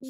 If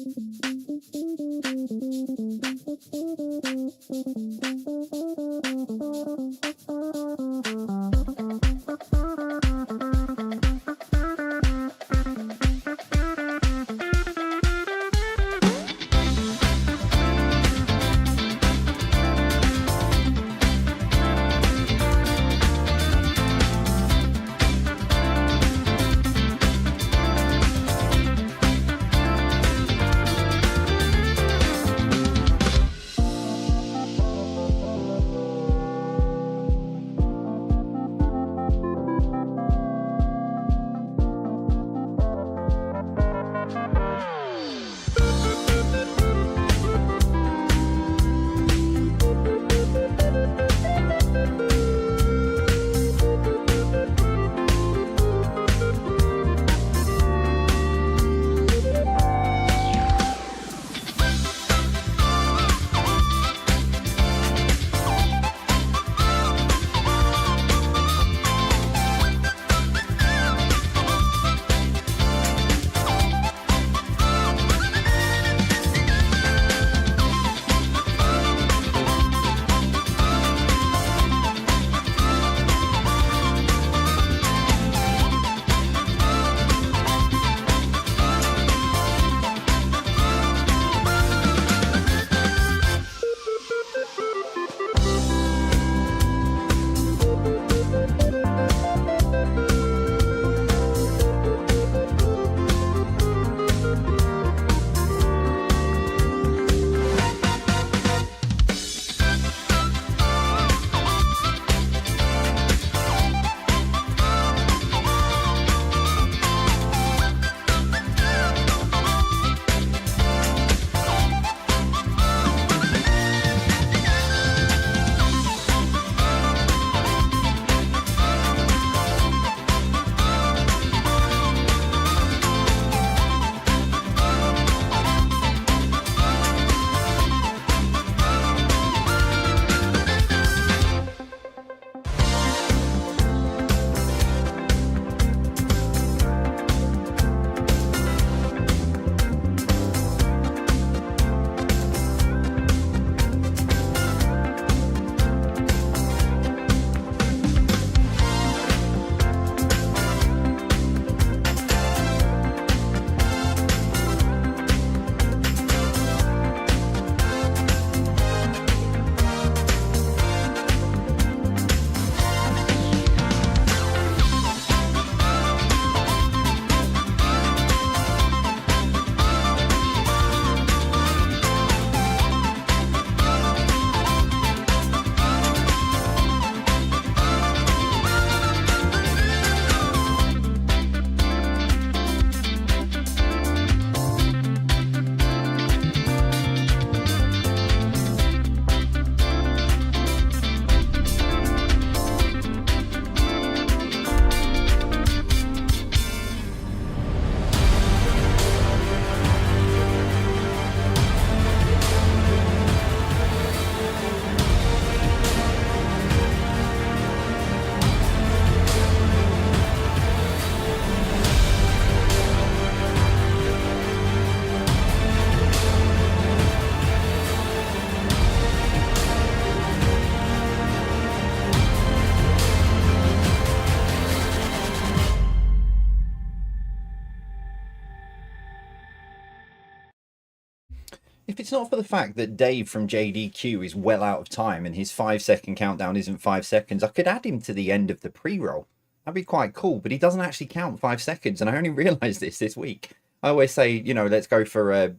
it's not for the fact that Dave from JDQ is well out of time and his 5 second countdown isn't 5 seconds, I could add him to the end of the pre-roll. That'd be quite cool, but he doesn't actually count 5 seconds, and I only realised this week. I always say, let's go for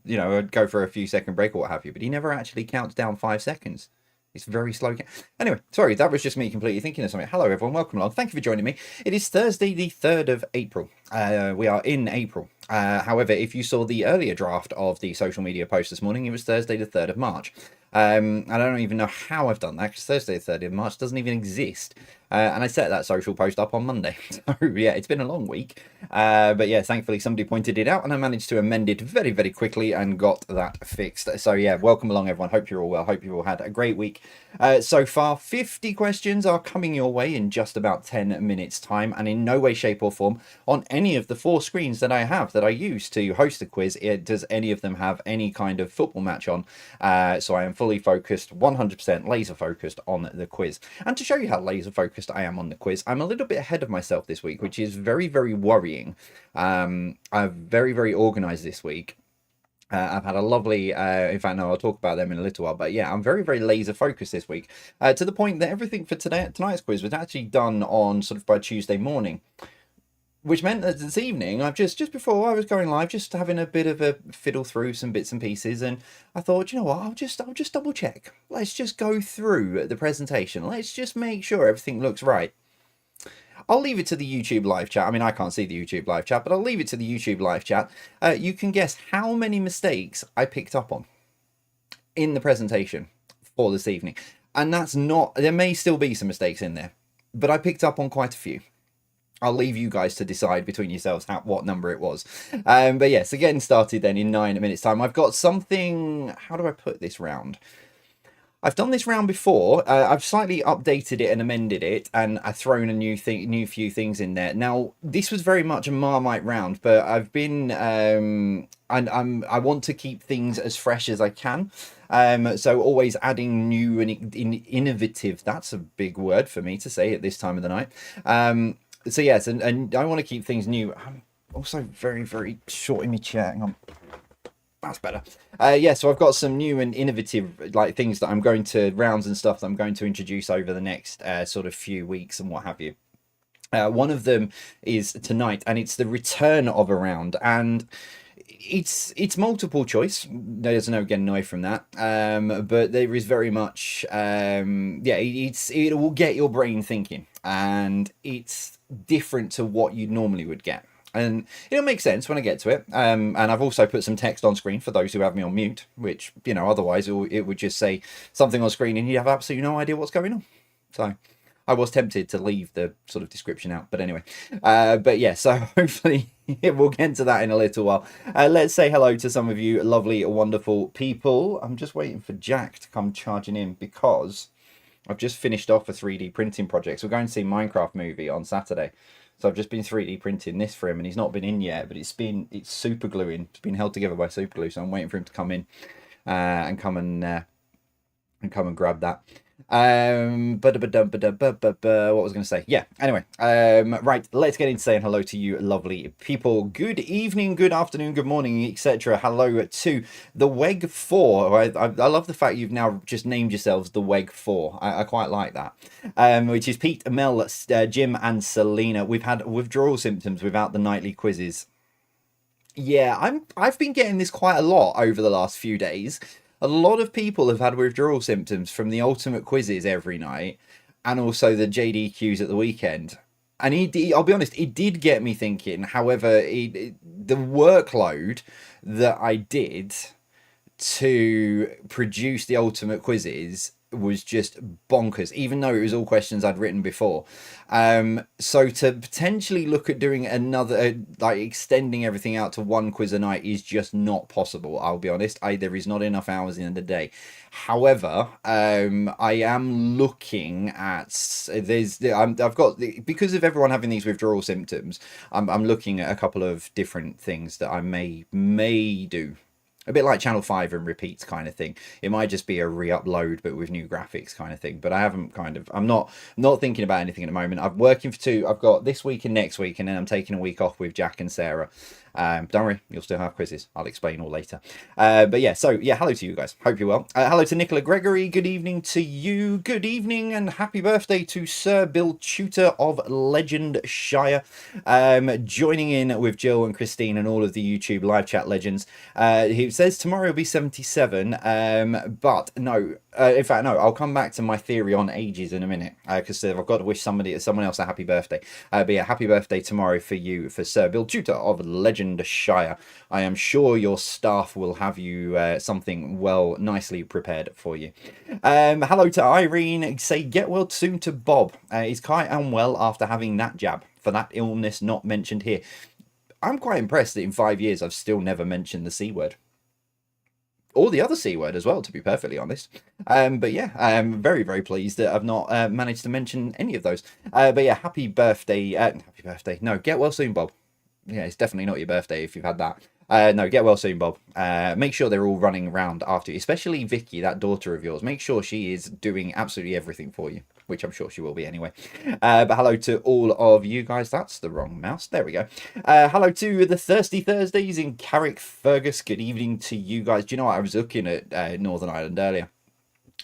go for a few second break or what have you, but he never actually counts down 5 seconds. It's very slow. Anyway, sorry, that was just me completely thinking of something. Hello, everyone. Welcome along. Thank you for joining me. It is Thursday, the 3rd of April. We are in April. However, if you saw the earlier draft of the social media post this morning, it was Thursday, the 3rd of March. I don't even know how I've done that because Thursday, the 30th of March doesn't even exist. And I set that social post up on Monday. So, yeah, it's been a long week. But yeah, thankfully somebody pointed it out and I managed to amend it very, very quickly and got that fixed. So, yeah, welcome along, everyone. Hope you're all well. Hope you've all had a great week so far. 50 questions are coming your way in just about 10 minutes' time. And in no way, shape, or form on any of the 4 screens that I have that I use to host the quiz, does any of them have any kind of football match on. So I am fully focused, 100% laser focused on the quiz. And to show you how laser focused I am on the quiz, I'm a little bit ahead of myself this week, which is very, very worrying. I'm very, very organized this week. I've had a lovely, in fact, no, I'll talk about them in a little while, but yeah, I'm very, very laser focused this week, to the point that everything for tonight's quiz was actually done on sort of by Tuesday morning. Which meant that this evening, I've just before I was going live, just having a bit of a fiddle through some bits and pieces, and I thought, you know what, I'll just double check. Let's just go through the presentation. Let's just make sure everything looks right. I'll leave it to the YouTube live chat. I mean, I can't see the YouTube live chat, but I'll leave it to the YouTube live chat. You can guess how many mistakes I picked up on in the presentation for this evening, and that's not. There may still be some mistakes in there, but I picked up on quite a few. I'll leave you guys to decide between yourselves what number it was. But yes, getting started then in 9 minutes time. I've got something, how do I put this round? I've done this round before. I've slightly updated it and amended it, and I've thrown a new few things in there. Now, this was very much a Marmite round, but I've been, I want to keep things as fresh as I can. So always adding new and innovative. That's a big word for me to say at this time of the night. So yes, and I want to keep things new. I'm also very, very short in my chair. Hang on. That's better. Yeah, so I've got some new and innovative things that I'm going to, rounds and stuff that I'm going to introduce over the next sort of few weeks and what have you. One of them is tonight, and it's the return of a round, and it's multiple choice. There's no getting away from that. But there is very much yeah, it will get your brain thinking, and it's different to what you normally would get. And it'll make sense when I get to it. And I've also put some text on screen for those who have me on mute, which, you know, otherwise it would just say something on screen and you have absolutely no idea what's going on. So I was tempted to leave the sort of description out, but anyway. But yeah, so hopefully we'll get to that in a little while. Let's say hello to some of you lovely, wonderful people. I'm just waiting for Jack to come charging in because I've just finished off a 3D printing project. So we're going to see Minecraft movie on Saturday. So I've just been 3D printing this for him, and he's not been in yet, but it's super gluing. It's been held together by super glue, so I'm waiting for him to come in and come and grab that. What was I going to say? Yeah, anyway, right, let's get into saying hello to you lovely people. Good evening, good afternoon, good morning, etc. Hello to the WEG 4. I love the fact you've now just named yourselves the WEG 4. I quite like that. Which is Pete, Mel, Jim and Selena. We've had withdrawal symptoms without the nightly quizzes. Yeah, I've been getting this quite a lot over the last few days. A lot of people have had withdrawal symptoms from the ultimate quizzes every night and also the JDQs at the weekend. And I'll be honest, it did get me thinking. However, the workload that I did to produce the ultimate quizzes was just bonkers, even though it was all questions I'd written before. So to potentially look at doing another, extending everything out to one quiz a night is just not possible. I'll be honest. There is not enough hours in the day. However, I am looking at I've got, because of everyone having these withdrawal symptoms, I'm looking at a couple of different things that I may do. A bit like Channel 5 and repeats kind of thing. It might just be a re-upload, but with new graphics kind of thing. But I haven't I'm not thinking about anything at the moment. I'm working for 2. I've got this week and next week, and then I'm taking a week off with Jack and Sarah. Don't worry, you'll still have quizzes. I'll explain all later. But yeah, so yeah, hello to you guys. Hope you're well. Hello to Nicola Gregory. Good evening to you. Good evening and happy birthday to Sir Bill Tutor of Legendshire. Joining in with Jill and Christine and all of the YouTube live chat legends. He says tomorrow will be 77. But no, In fact, no, I'll come back to my theory on ages in a minute, because I've got to wish someone else a happy birthday. But yeah, happy birthday tomorrow for you, for Sir Bill Tutor of Legendshire. I am sure your staff will have you something well, nicely prepared for you. Hello to Irene. Say get well soon to Bob. He's quite unwell after having that jab for that illness not mentioned here. I'm quite impressed that in 5 years I've still never mentioned the C word. Or the other C word as well, to be perfectly honest. But yeah, I'm very, very pleased that I've not managed to mention any of those. But yeah, happy birthday. Happy birthday. No, get well soon, Bob. Yeah, it's definitely not your birthday if you've had that. No, get well soon, Bob. Make sure they're all running around after you, especially Vicky, that daughter of yours. Make sure she is doing absolutely everything for you, which I'm sure she will be anyway. But hello to all of you guys. That's the wrong mouse. There we go. Hello to the Thirsty Thursdays in Carrickfergus. Good evening to you guys. Do you know what? I was looking at Northern Ireland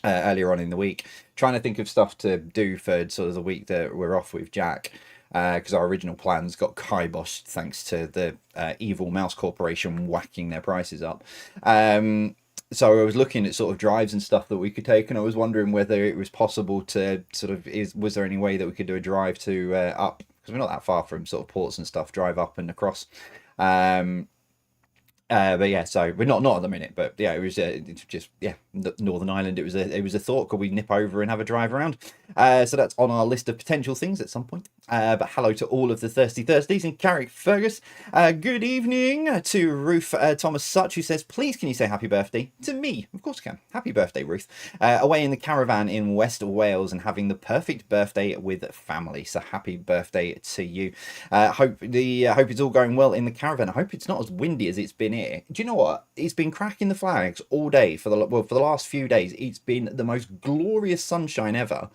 earlier on in the week, trying to think of stuff to do for sort of the week that we're off with Jack. Because our original plans got kiboshed thanks to the evil Mouse Corporation whacking their prices up. So I was looking at sort of drives and stuff that we could take, and I was wondering whether it was possible to sort of, was there any way that we could do a drive to up, because we're not that far from sort of ports and stuff, drive up and across. But yeah, so we're not at the minute, but yeah, it was just, yeah, Northern Ireland. It was a thought. Could we nip over and have a drive around? So that's on our list of potential things at some point. But hello to all of the Thirsty Thursdays in Carrickfergus. Good evening to Ruth Thomas Such, who says, please can you say happy birthday to me? Of course I can. Happy birthday, Ruth. Away in the caravan in West Wales and having the perfect birthday with family. So happy birthday to you. Hope it's all going well in the caravan. I hope it's not as windy as it's been here. Do you know what? It's been cracking the flags all day for the last few days. It's been the most glorious sunshine ever.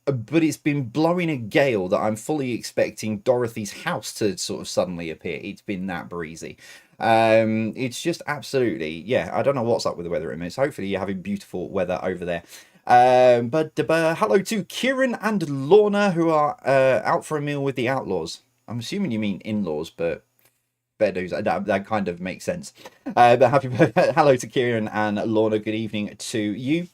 But it's been blowing a gale that I'm fully expecting Dorothy's house to sort of suddenly appear. It's been that breezy. It's just absolutely, yeah, I don't know what's up with the weather at the minute. So hopefully you're having beautiful weather over there. But hello to Kieran and Lorna, who are out for a meal with the outlaws. I'm assuming you mean in-laws, but fair dues, that kind of makes sense. But hello to Kieran and Lorna. Good evening to you.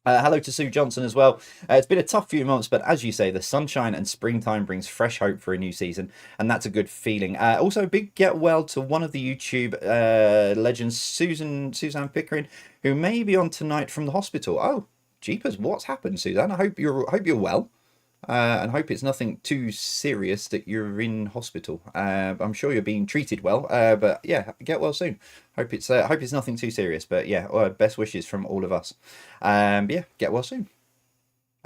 Hello to Sue Johnson as well. It's been a tough few months, but as you say, the sunshine and springtime brings fresh hope for a new season, and that's a good feeling. Also, a big get well to one of the YouTube legends, Suzanne Pickering, who may be on tonight from the hospital. Oh, jeepers, what's happened, Suzanne? I hope you're well. And hope it's nothing too serious that you're in hospital. I'm sure you're being treated well, but yeah, get well soon. Hope it's nothing too serious, but yeah, best wishes from all of us. Yeah, get well soon.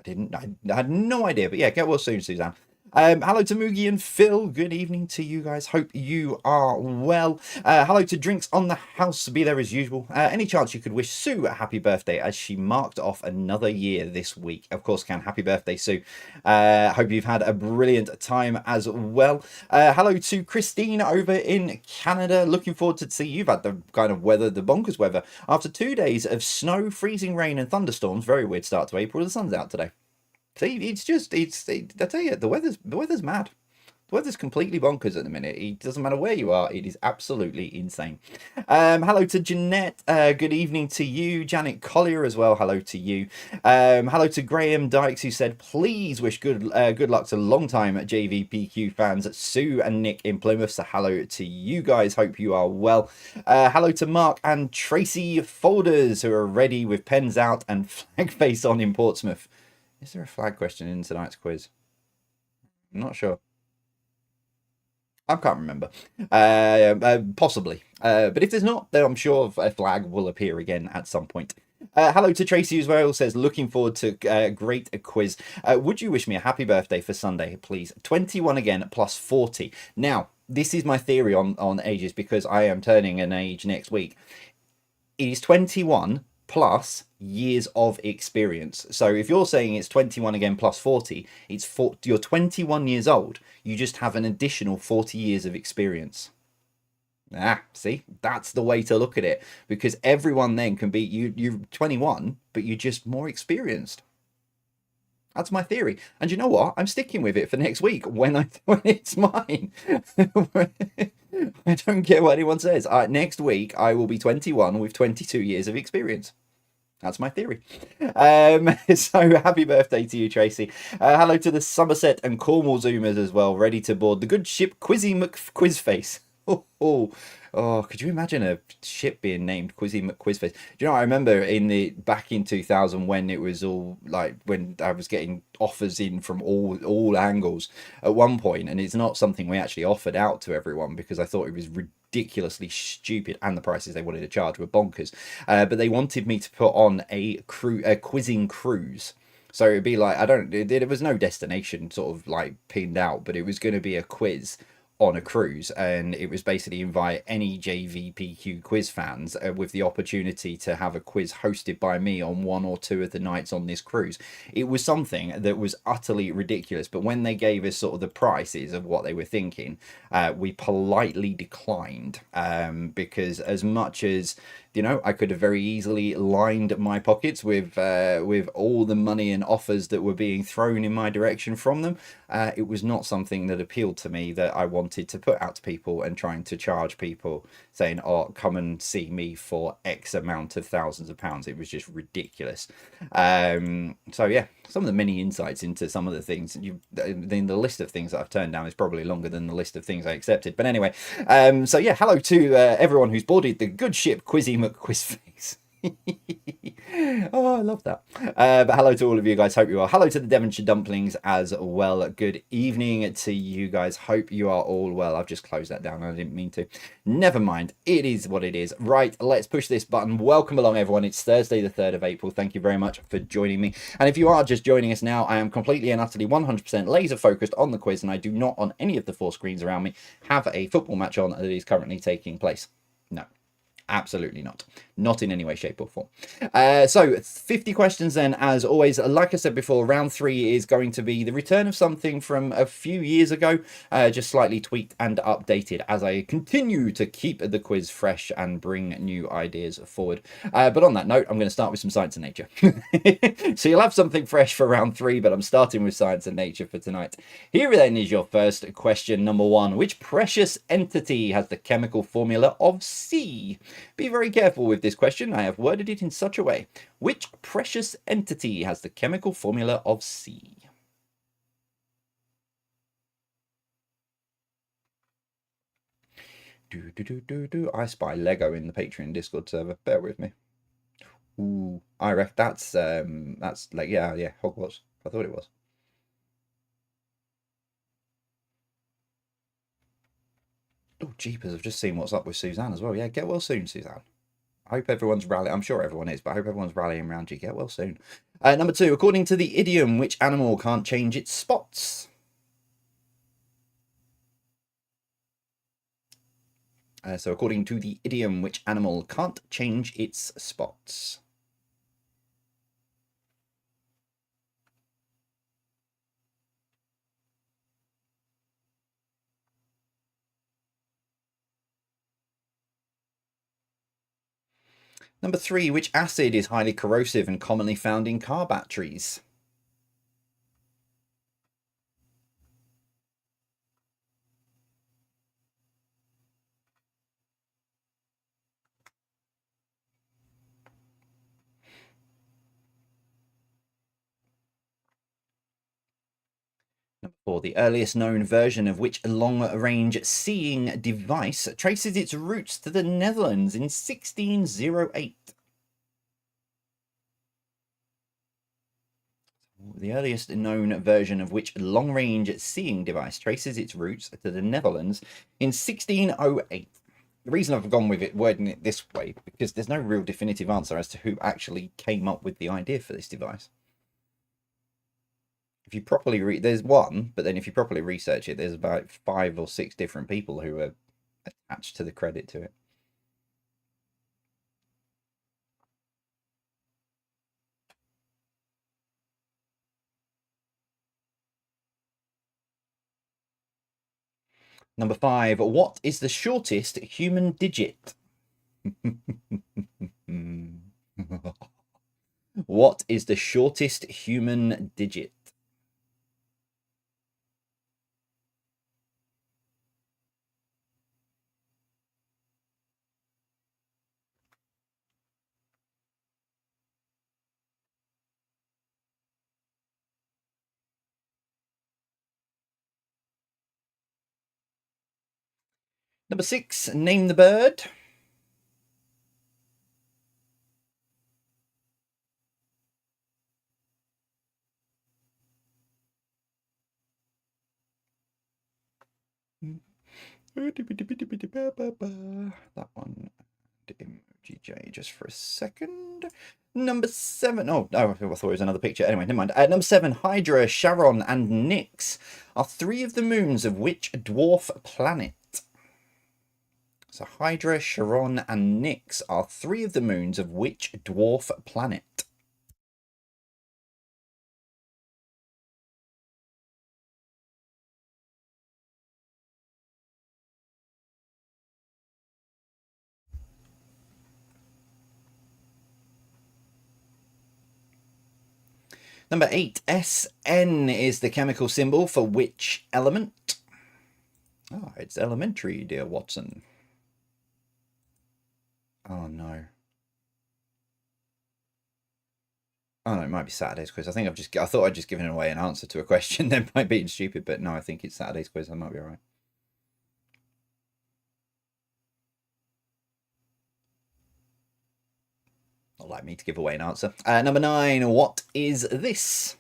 I had no idea, but yeah, get well soon, Suzanne. Hello to Moogie and Phil. Good evening to you guys. Hope you are well. Hello to Drinks on the House. Be there as usual. Any chance you could wish Sue a happy birthday as she marked off another year this week? Of course can. Happy birthday, Sue. Hope you've had a brilliant time as well. Hello to Christine over in Canada. Looking forward to see you've had the kind of weather, the bonkers weather. After 2 days of snow, freezing rain and thunderstorms, very weird start to April, the sun's out today. See, I tell you, the weather's mad. The weather's completely bonkers at the minute. It doesn't matter where you are. It is absolutely insane. Hello to Jeanette. Good evening to you. Janet Collier as well. Hello to you. Hello to Graham Dykes, who said, please wish good luck to long-time JVPQ fans, Sue and Nick in Plymouth. So hello to you guys. Hope you are well. Hello to Mark and Tracy Folders, who are ready with pens out and flag face on in Portsmouth. Is there a flag question in tonight's quiz? I'm not sure. I can't remember. Possibly. But if there's not, then I'm sure a flag will appear again at some point. Hello to Tracy as well. Says, looking forward to a great quiz. Would you wish me a happy birthday for Sunday, please? 21 again, plus 40. Now, this is my theory on ages, because I am turning an age next week. It is 21 plus years of experience. So if you're saying it's 21 again plus 40, you're 21 years old. You just have an additional 40 years of experience. See, that's the way to look at it, because everyone then can be you're 21, but you're just more experienced. That's my theory. And you know what? I'm sticking with it for next week when it's mine. I don't care what anyone says. Next week, I will be 21 with 22 years of experience. That's my theory. So happy birthday to you, Tracy. Hello to the Somerset and Cornwall Zoomers as well, ready to board the good ship Quizzy McQuizface. Oh, could you imagine a ship being named Quizzy McQuizface? Do you know, I remember back in 2000 when it was all like when I was getting offers in from all angles at one point, and it's not something we actually offered out to everyone because I thought it was ridiculously stupid, and the prices they wanted to charge were bonkers. But they wanted me to put on a quizzing cruise. So it'd be like, I don't, there was no destination sort of like pinned out, but it was going to be a quiz on a cruise, and it was basically invite any JVPQ quiz fans with the opportunity to have a quiz hosted by me on one or two of the nights on this cruise. It was something that was utterly ridiculous, but when they gave us sort of the prices of what they were thinking, we politely declined, because as much as I could have very easily lined my pockets with all the money and offers that were being thrown in my direction from them. It was not something that appealed to me that I wanted to put out to people and trying to charge people saying, "Oh, come and see me for X amount of thousands of pounds." It was just ridiculous. So yeah, some of the many insights into some of the things then the list of things that I've turned down is probably longer than the list of things I accepted. But anyway, so yeah, hello to everyone who's boarded the good ship Quizzy McQuizface. Oh, I love that. But hello to all of you guys. Hope you are. Hello to the Devonshire Dumplings as well. Good evening to you guys. Hope you are all well. I've just closed that down. I didn't mean to. Never mind. It is what it is. Right, let's push this button. Welcome along, everyone. It's Thursday, the 3rd of April. Thank you very much for joining me. And if you are just joining us now, I am completely and utterly 100% laser focused on the quiz, and I do not, on any of the 4 screens around me, have a football match on that is currently taking place. No. Absolutely not. Not in any way, shape, or form. So 50 questions then, as always. Like I said before, round 3 is going to be the return of something from a few years ago, just slightly tweaked and updated as I continue to keep the quiz fresh and bring new ideas forward. But on that note, I'm going to start with some science and nature. So you'll have something fresh for round 3, but I'm starting with science and nature for tonight. Here then is your first question, number 1. Which precious entity has the chemical formula of C? Be very careful with this question. I have worded it in such a way. Which precious entity has the chemical formula of C? I spy Lego in the Patreon Discord server. Bear with me. Ooh, I reckon that's like yeah, Hogwarts. I thought it was. Oh, jeepers! I've just seen what's up with Suzanne as well. Yeah, get well soon, Suzanne. I hope everyone's rallying. I'm sure everyone is, but I hope everyone's rallying around you. Get well soon. Number 2, according to the idiom, which animal can't change its spots? So according to the idiom, which animal can't change its spots? Number 3, which acid is highly corrosive and commonly found in car batteries? Number 4, the earliest known version of which long-range seeing device traces its roots to the Netherlands in 1608? The earliest known version of which long-range seeing device traces its roots to the Netherlands in 1608. The reason I've gone with it, wording it this way, because there's no real definitive answer as to who actually came up with the idea for this device. If you properly read, there's one, but then if you properly research it, there's about 5 or 6 different people who are attached to the credit to it. Number 5, what is the shortest human digit? What is the shortest human digit? Number 6, name the bird. That one. Emoji J just for a second. Number 7. Oh, I thought it was another picture. Anyway, never mind. Number 7. Hydra, Charon, and Nyx are 3 of the moons of which dwarf planet? So Hydra, Charon, and Nyx are 3 of the moons of which dwarf planet? Number 8. SN is the chemical symbol for which element? Oh, it's elementary, dear Watson. Oh, no. Oh, no, it might be Saturday's quiz. I thought I'd just given away an answer to a question then by being stupid, but no, I think it's Saturday's quiz. I might be all right. Not like me to give away an answer. Number 9, what is this?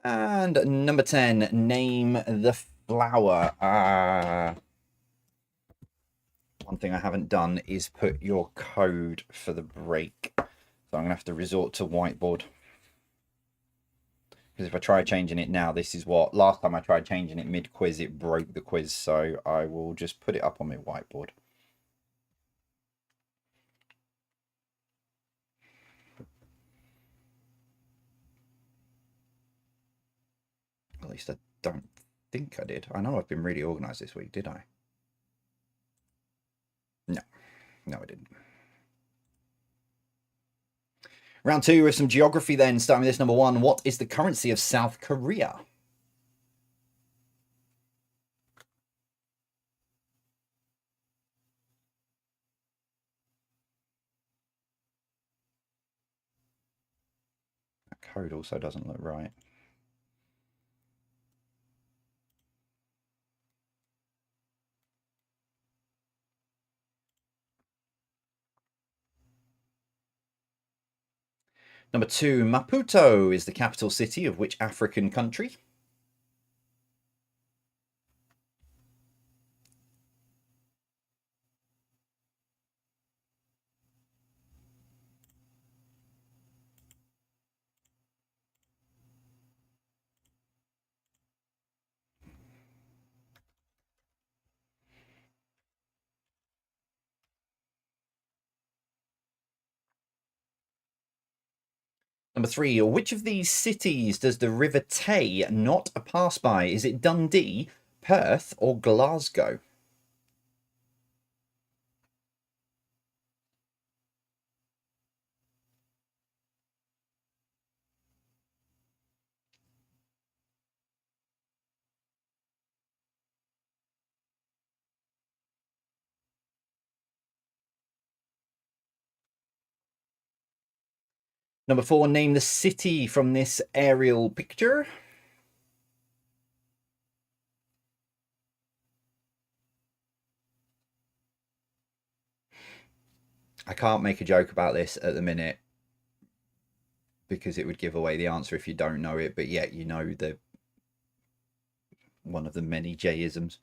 And number 10, name the flower. One thing I haven't done is put your code for the break. So I'm going to have to resort to whiteboard. Because if I try changing it now, this is what... Last time I tried changing it mid-quiz, it broke the quiz. So I will just put it up on my whiteboard. At least I don't think I did. I know I've been really organised this week, did I? No. No, I didn't. Round 2 with some geography then, starting with this number 1. What is the currency of South Korea? That code also doesn't look right. Number 2, Maputo is the capital city of which African country? Number 3, which of these cities does the River Tay not pass by? Is it Dundee, Perth, or Glasgow? Number 4, name the city from this aerial picture. I can't make a joke about this at the minute because it would give away the answer if you don't know it, but yet you know the one of the many J-isms.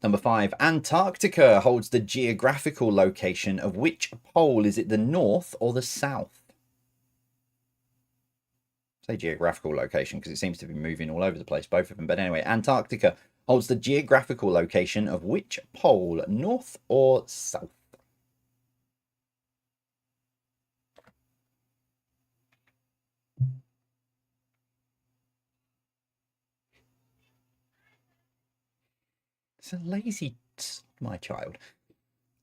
Number 5, Antarctica holds the geographical location of which pole? Is it the north or the south? Say geographical location because it seems to be moving all over the place, both of them. But anyway, Antarctica holds the geographical location of which pole? North or south? It's a lazy, my child.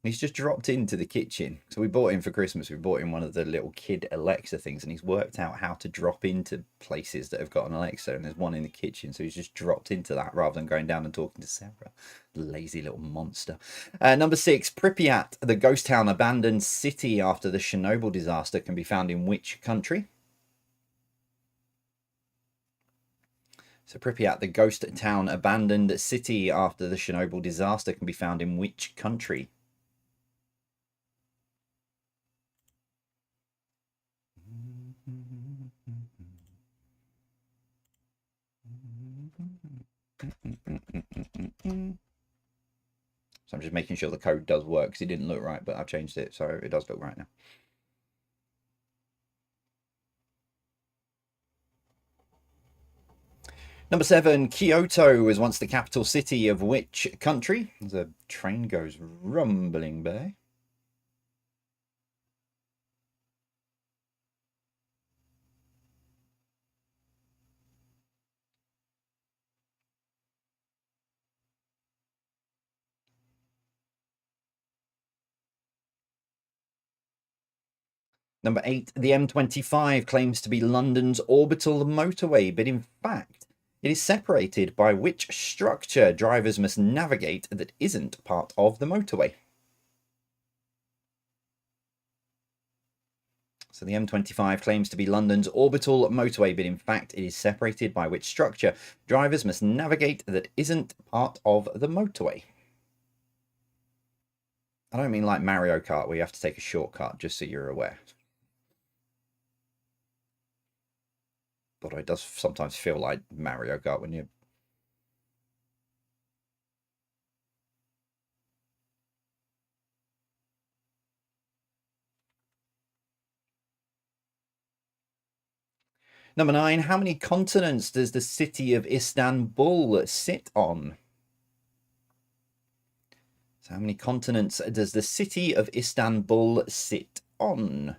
He's just dropped into the kitchen. So we bought him for Christmas. We bought him one of the little kid Alexa things, and he's worked out how to drop into places that have got an Alexa, and there's one in the kitchen. So he's just dropped into that rather than going down and talking to Sarah. Lazy little monster. Number 6, Pripyat, the ghost town abandoned city after the Chernobyl disaster, can be found in which country? So Pripyat, the ghost town abandoned city after the Chernobyl disaster, can be found in which country? So I'm just making sure the code does work because it didn't look right, but I've changed it, so it does look right now. Number 7, Kyoto was once the capital city of which country? The train goes rumbling by. Number 8, the M25 claims to be London's orbital motorway, but in fact, it is separated by which structure drivers must navigate that isn't part of the motorway? So the M25 claims to be London's orbital motorway, but in fact, it is separated by which structure drivers must navigate that isn't part of the motorway? I don't mean like Mario Kart where you have to take a shortcut, just so you're aware. But it does sometimes feel like Mario Kart when you... Number 9, how many continents does the city of Istanbul sit on? So how many continents does the city of Istanbul sit on?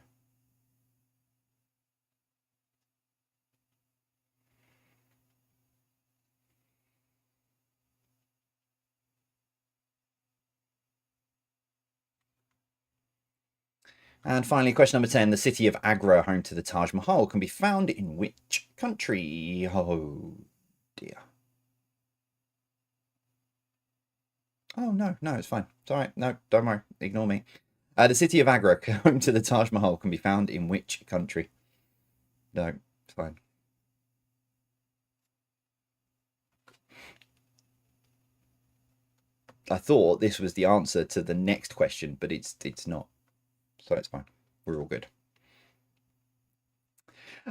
And finally, question number 10. The city of Agra, home to the Taj Mahal, can be found in which country? Oh, dear. Oh, no, it's fine. It's all right. No, don't worry. Ignore me. The city of Agra, home to the Taj Mahal, can be found in which country? No, it's fine. I thought this was the answer to the next question, but it's not. So it's fine. We're all good.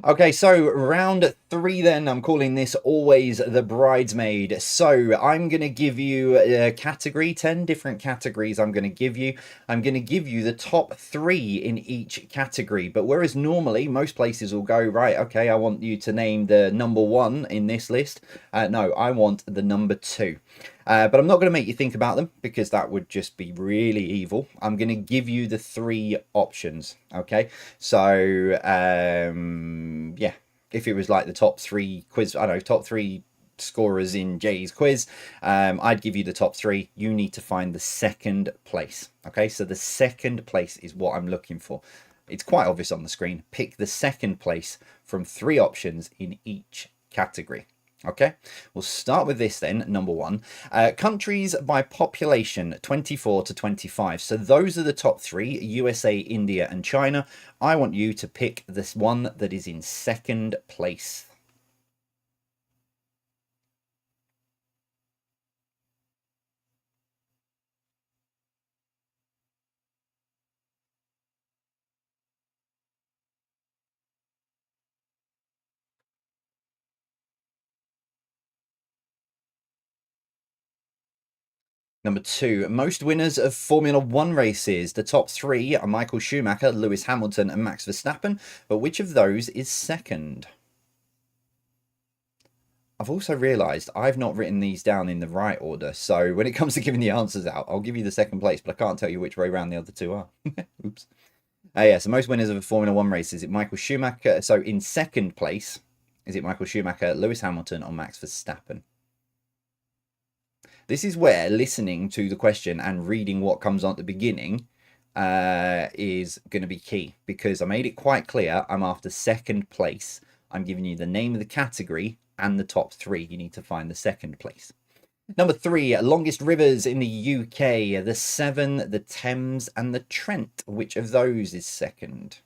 Okay, so round 3 then. I'm calling this Always the Bridesmaid. So I'm going to give you a category, 10 different categories I'm going to give you. I'm going to give you the top 3 in each category. But whereas normally most places will go, right, okay, I want you to name the number 1 in this list. No, I want the number 2. But I'm not going to make you think about them because that would just be really evil. I'm going to give you the 3 options. Okay, so yeah, if it was like the top 3 quiz, I don't know, top 3 scorers in Jay's quiz, I'd give you the top 3. You need to find the second place. Okay, so the second place is what I'm looking for. It's quite obvious on the screen. Pick the second place from 3 options in each category. Okay, we'll start with this then, number 1. Countries by population, 24 to 25. So those are the top 3, USA, India, and China. I want you to pick this one that is in second place. Number 2, most winners of Formula 1 races. The top 3 are Michael Schumacher, Lewis Hamilton, and Max Verstappen. But which of those is second? I've also realised I've not written these down in the right order. So when it comes to giving the answers out, I'll give you the second place, but I can't tell you which way around the other 2 are. Oops. Yeah, so most winners of a Formula 1 race, is it Michael Schumacher? So in second place, is it Michael Schumacher, Lewis Hamilton, or Max Verstappen? This is where listening to the question and reading what comes on at the beginning is going to be key, because I made it quite clear I'm after second place. I'm giving you the name of the category and the top three. You need to find the second place. Number 3, longest rivers in the UK, the Severn, the Thames, and the Trent. Which of those is second?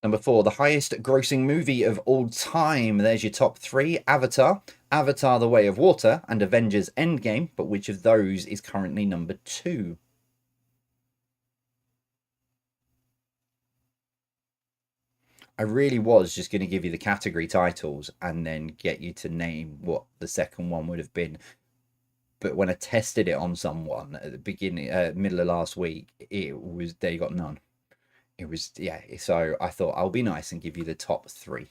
Number 4, the highest grossing movie of all time. There's your top three: Avatar, Avatar The Way of Water, and Avengers Endgame. But which of those is currently number 2? I really was just going to give you the category titles and then get you to name what the second one would have been. But when I tested it on someone at the beginning, middle of last week, they got none. It was, yeah. So I thought I'll be nice and give you the top three.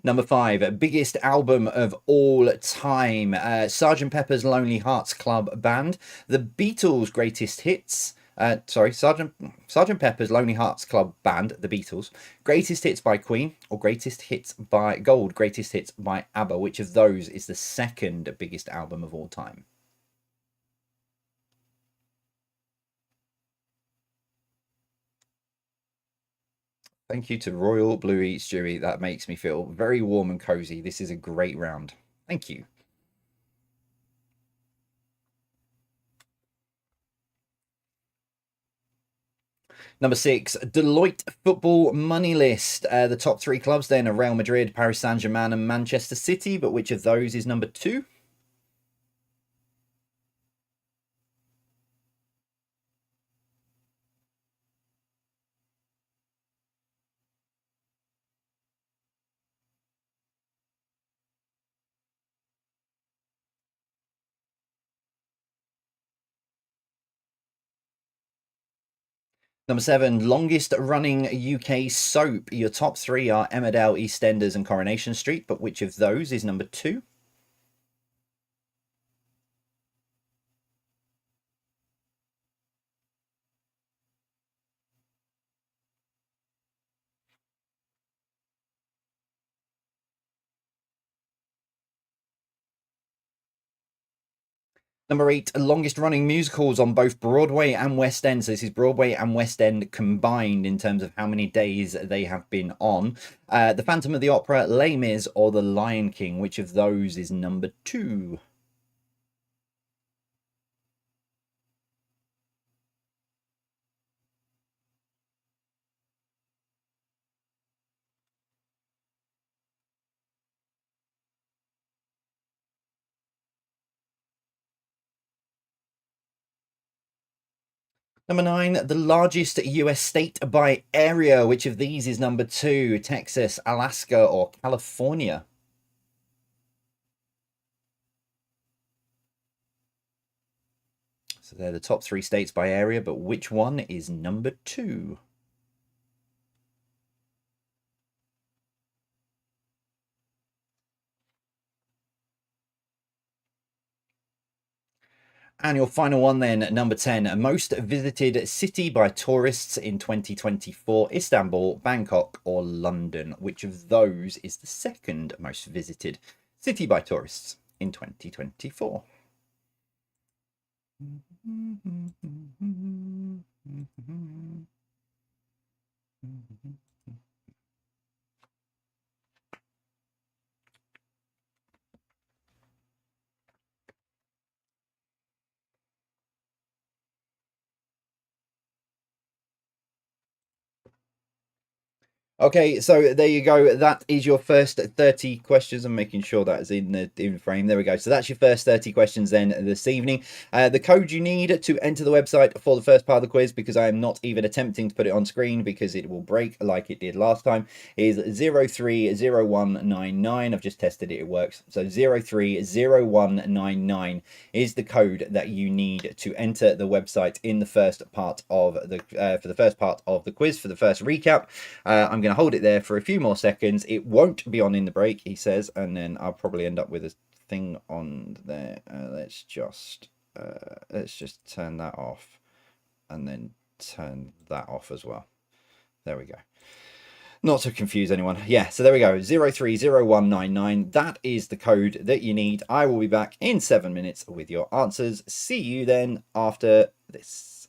Number 5, biggest album of all time. Sgt. Pepper's Lonely Hearts Club Band, The Beatles' Greatest Hits. Sgt. Pepper's Lonely Hearts Club Band, The Beatles, Greatest Hits by Queen, or Greatest Hits by Gold, Greatest Hits by ABBA. Which of those is the second biggest album of all time? Thank you to Royal Bluey Stewie. That makes me feel very warm and cozy. This is a great round. Thank you. Number 6, Deloitte Football Money List. The top three clubs then are Real Madrid, Paris Saint-Germain, and Manchester City. But which of those is number 2? Number 7, longest running UK soap. Your top three are Emmerdale, EastEnders, and Coronation Street. But which of those is number 2? Number 8, longest running musicals on both Broadway and West End. So this is Broadway and West End combined in terms of how many days they have been on. The Phantom of the Opera, Les Mis, or The Lion King. Which of those is number 2? Number 9, the largest US state by area. Which of these is number 2? Texas, Alaska, or California? So they're the top 3 states by area, but which one is number 2? And your final one then, number 10, most visited city by tourists in 2024, Istanbul, Bangkok, or London. Which of those is the second most visited city by tourists in 2024? Okay, so there you go. That is your first 30 questions. I'm making sure that is in frame. There we go. So that's your first 30 questions then this evening. The code you need to enter the website for the first part of the quiz, because I am not even attempting to put it on screen because it will break like it did last time, is 030199. I've just tested it. It works. So 030199 is the code that you need to enter the website in the first part of the for the first part of the quiz. For the first recap, I'm going to hold it there for a few more seconds. It won't be on in the break, he says, and then I'll probably end up with a thing on there. Let's just turn that off and then turn that off as well. There we go. Not to confuse anyone. Yeah, so there we go. 030199. That is the code that you need. I will be back in 7 minutes with your answers. See you then after this.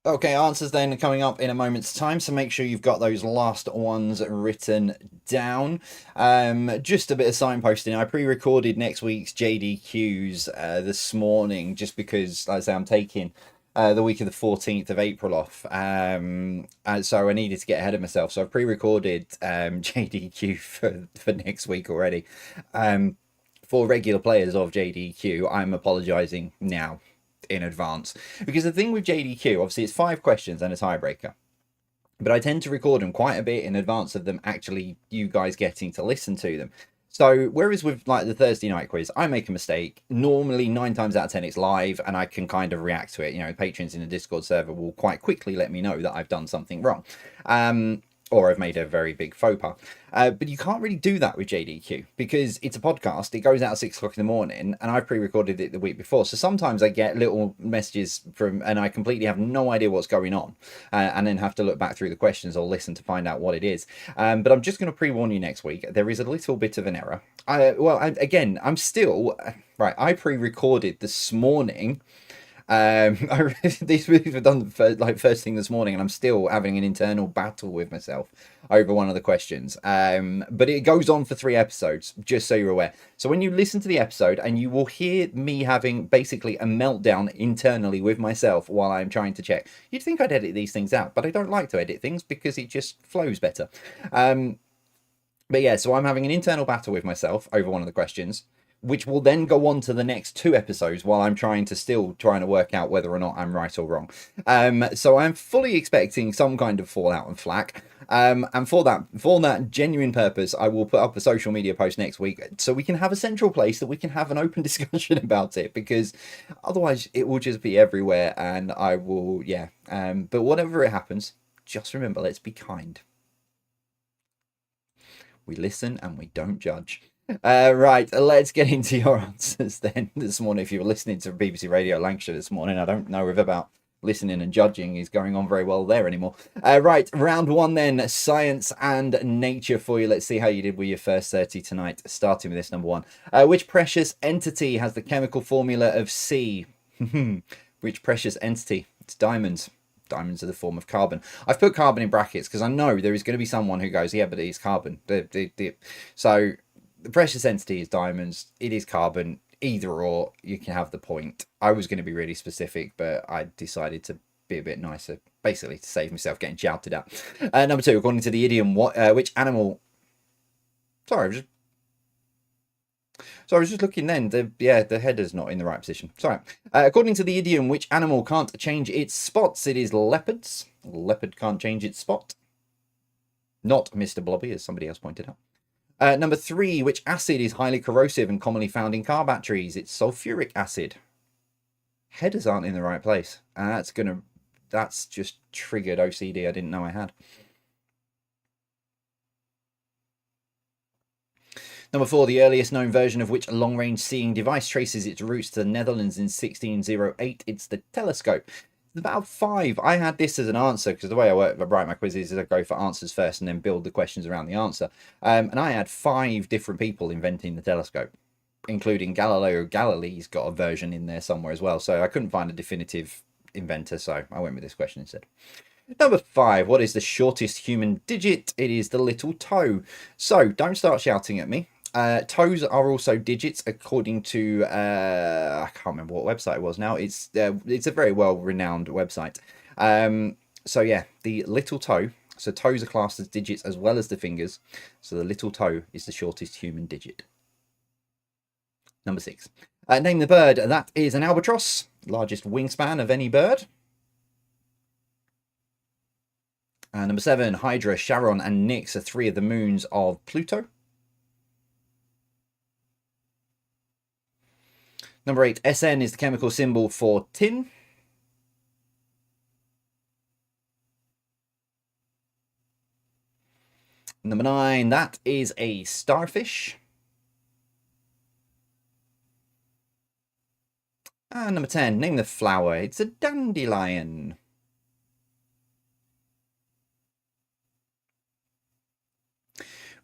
Okay, answers then coming up in a moment's time, so make sure you've got those last ones written down. Just a bit of signposting. I pre-recorded next week's JDQs this morning, just because, like I say, I'm taking the week of the 14th of April off. And so I needed to get ahead of myself. So I've pre-recorded JDQ for next week already. For regular players of JDQ, I'm apologising now in advance, because the thing with JDQ, obviously it's 5 questions and a tiebreaker, but I tend to record them quite a bit in advance of them actually you guys getting to listen to them. So whereas with like the Thursday night quiz, I make a mistake, normally 9 times out of 10 it's live and I can kind of react to it. You know, patrons in the Discord server will quite quickly let me know that I've done something wrong, or I've made a very big faux pas. But you can't really do that with JDQ because it's a podcast. It goes out at 6 o'clock in the morning, and I pre-recorded it the week before. So sometimes I get little messages from, and I completely have no idea what's going on, and then have to look back through the questions or listen to find out what it is. But I'm just going to pre-warn you next week. There is a little bit of an error. I'm still right. I pre-recorded this morning. These movies were done first thing this morning, and I'm still having an internal battle with myself over one of the questions. But it goes on for 3 episodes, just so you're aware. So when you listen to the episode, and you will hear me having basically a meltdown internally with myself while I'm trying to check. You'd think I'd edit these things out, but I don't like to edit things because it just flows better. But yeah, so I'm having an internal battle with myself over one of the questions, which will then go on to the next 2 episodes while I'm trying to work out whether or not I'm right or wrong. So I'm fully expecting some kind of fallout and flack. And for that genuine purpose, I will put up a social media post next week so we can have a central place that we can have an open discussion about it, because otherwise it will just be everywhere and I will, yeah. But whatever it happens, just remember, let's be kind. We listen and we don't judge. Right, let's get into your answers then this morning. If you were listening to BBC Radio Lancashire this morning, I don't know if about listening and judging is going on very well there anymore. Right, round 1 then, science and nature for you. Let's see how you did with your first 30 tonight, starting with this number 1. Which precious entity has the chemical formula of C? Which precious entity? It's diamonds. Diamonds are the form of carbon. I've put carbon in brackets because I know there is going to be someone who goes, yeah, but it's carbon. So the precious entity is diamonds. It is carbon. Either or, you can have the point. I was going to be really specific, but I decided to be a bit nicer, basically to save myself getting shouted at. Number 2, according to the idiom, which animal... Sorry, I was just looking then. The header's not in the right position. Sorry. According to the idiom, which animal can't change its spots? It is leopards. Leopard can't change its spot. Not Mr. Blobby, as somebody else pointed out. Number 3, which acid is highly corrosive and commonly found in car batteries? It's sulfuric acid. Headers aren't in the right place. That's just triggered OCD I didn't know I had. Number 4, the earliest known version of which long-range seeing device traces its roots to the Netherlands in 1608. It's the telescope. It's about 5. I had this as an answer because the way I write my quizzes is I go for answers first and then build the questions around the answer. And I had 5 different people inventing the telescope, including Galileo Galilei's got a version in there somewhere as well. So I couldn't find a definitive inventor, so I went with this question instead. Number 5, what is the shortest human digit? It is the little toe. So don't start shouting at me. Toes are also digits, according to I can't remember what website it was now. It's a very well-renowned website. So yeah, the little toe. So toes are classed as digits as well as the fingers. So the little toe is the shortest human digit. Number 6. Name the bird. That is an albatross, largest wingspan of any bird. Number 7. Hydra, Charon, and Nix are 3 of the moons of Pluto. Number 8, SN is the chemical symbol for tin. Number 9, that is a starfish. And number 10, name the flower. It's a dandelion.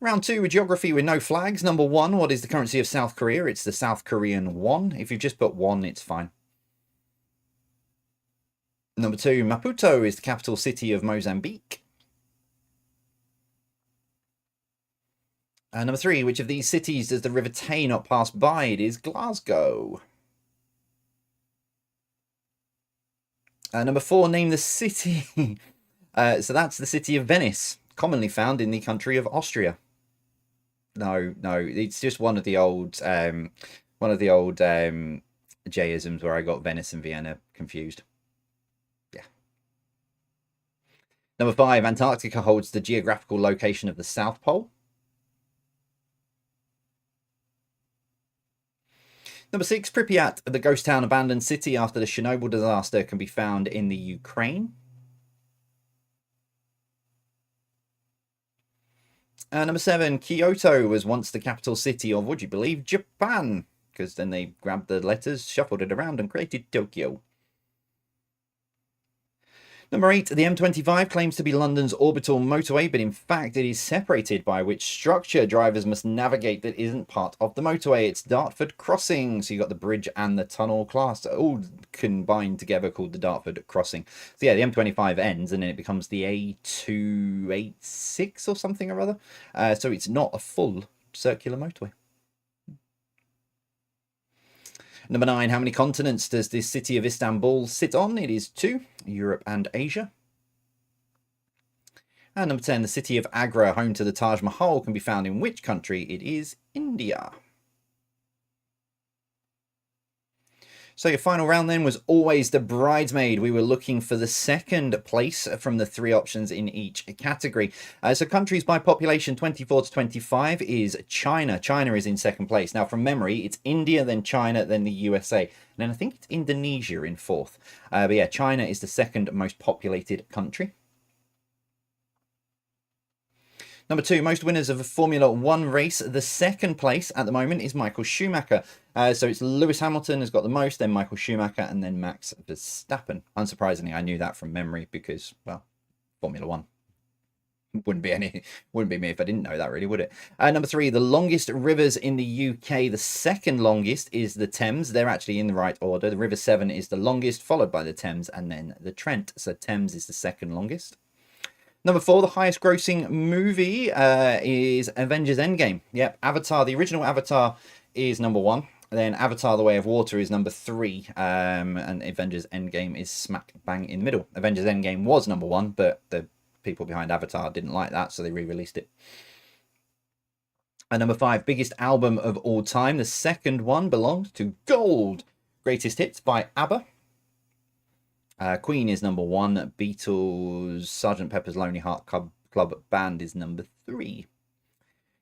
Round 2 with geography with no flags. Number 1, what is the currency of South Korea? It's the South Korean won. If you've just put won, it's fine. Number 2, Maputo is the capital city of Mozambique. Number 3, which of these cities does the River Tay not pass by? It is Glasgow. Number 4, name the city. So that's the city of Venice, commonly found in the country of Austria. No, it's just one of the old J-isms where I got Venice and Vienna confused. Yeah. Number 5, Antarctica holds the geographical location of the South Pole. Number 6, Pripyat, the ghost town abandoned city after the Chernobyl disaster, can be found in the Ukraine. Number 7, Kyoto was once the capital city of, would you believe, Japan? Because then they grabbed the letters, shuffled it around, and created Tokyo. Number 8, the M25 claims to be London's orbital motorway, but in fact it is separated by which structure drivers must navigate that isn't part of the motorway. It's Dartford Crossing. So you got the bridge and the tunnel class all combined together called the Dartford Crossing. So yeah, the M25 ends and then it becomes the A286 or something or other. So it's not a full circular motorway. Number 9, how many continents does this city of Istanbul sit on? It is 2, Europe and Asia. And number 10, the city of Agra, home to the Taj Mahal, can be found in which country? It is India. So your final round then was always the Bridesmaid. We were looking for the second place from the 3 options in each category. So countries by population 24 to 25 is China. China is in second place. Now from memory, it's India, then China, then the USA. And then I think it's Indonesia in 4th. But yeah, China is the second most populated country. Number 2, most winners of a Formula 1 race. The second place at the moment is Michael Schumacher. So it's Lewis Hamilton has got the most, then Michael Schumacher, and then Max Verstappen. Unsurprisingly, I knew that from memory because, well, Formula 1. Wouldn't be me if I didn't know that, really, would it? Number 3, the longest rivers in the UK. The second longest is the Thames. They're actually in the right order. The River Severn is the longest, followed by the Thames, and then the Trent. So Thames is the second longest. Number 4, the highest grossing movie is Avengers Endgame. Yep, Avatar, the original Avatar is number 1. Then Avatar, The Way of Water is number 3. And Avengers Endgame is smack bang in the middle. Avengers Endgame was number 1, but the people behind Avatar didn't like that, so they re-released it. And number 5, biggest album of all time. The second one belongs to Gold. Greatest Hits by ABBA. Queen is number 1. Beatles, Sgt. Pepper's Lonely Heart Club Band is number 3.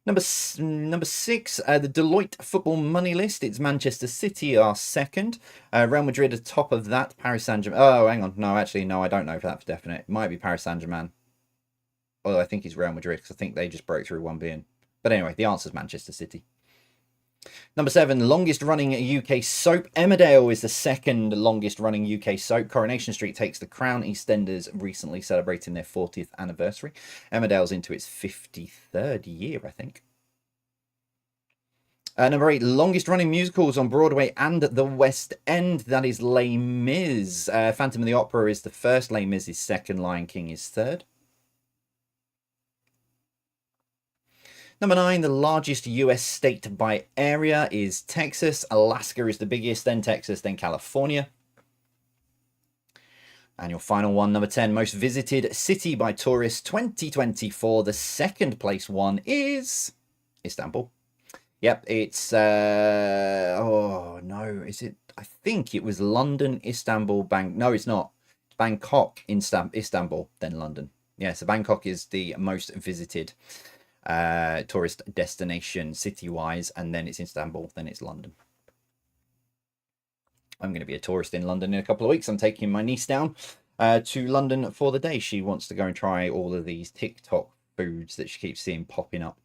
Number 6, the Deloitte Football Money List. It's Manchester City are second. Real Madrid are top of that. Paris Saint-Germain. Oh, hang on. No, actually, no, I don't know if that's definite. It might be Paris Saint-Germain. Although I think it's Real Madrid because I think they just broke through 1 billion. But anyway, the answer is Manchester City. Number 7, longest running UK soap. Emmerdale is the second longest running UK soap. Coronation Street takes the crown. EastEnders recently celebrating their 40th anniversary. Emmerdale's into its 53rd year, I think. Number 8, longest running musicals on Broadway and the West End. That is Les Mis. Phantom of the Opera is the first. Les Mis is second. Lion King is third. Number 9, the largest US state by area is Texas. Alaska is the biggest, then Texas, then California. And your final one, number 10, most visited city by tourists 2024. The second place one is Istanbul. Yep, it's, oh no, is it? I think it was London, Istanbul, no, it's not. Bangkok, Istanbul, then London. Yeah, so Bangkok is the most visited tourist destination city-wise, and then it's Istanbul, then it's London. I'm going to be a tourist in London in a couple of weeks. I'm taking my niece down to London for the day. She wants to go and try all of these TikTok foods that she keeps seeing popping up.